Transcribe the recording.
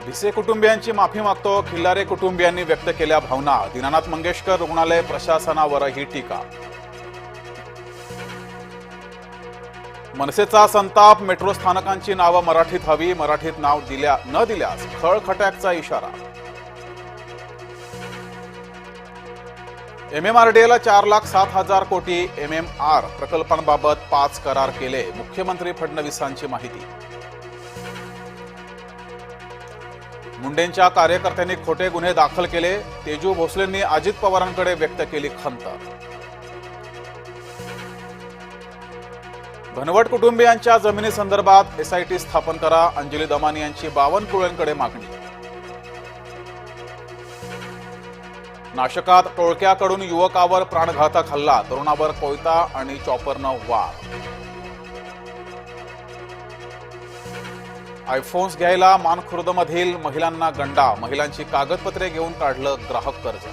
भिसे कुटुंबियांची माफी मागतो. खिल्लारे कुटुंबियांनी व्यक्त केल्या भावना. दीनानाथ मंगेशकर रुग्णालय प्रशासनावरही टीका. मनसेचा संताप. मेट्रो स्थानकांची नावं मराठीत हवी. मराठीत नाव न दिल्यास खळखट्याकचा इशारा. MMRDAला 4,07,000 कोटी. MMR प्रकल्पांबाबत 5 करार केले. मुख्यमंत्री फडणवीसांची माहिती. मुंडेंच्या कार्यकर्त्यांनी खोटे गुन्हे दाखल केले. तेजू भोसलेंनी अजित पवारांकडे व्यक्त केली खंत. घनवट कुटुंबियांच्या जमिनीसंदर्भात SIT स्थापन करा. अंजली दमानी यांची बावनकुळेंकडे मागणी. नाशकात टोळक्याकडून युवकावर प्राणघातक हल्ला. तरुणावर कोयता आणि चॉपरनं वार. आयफोन्स घ्यायला मानखुर्दमधील महिलांना गंडा. महिलांची कागदपत्रे घेऊन काढलं ग्राहक कर्ज.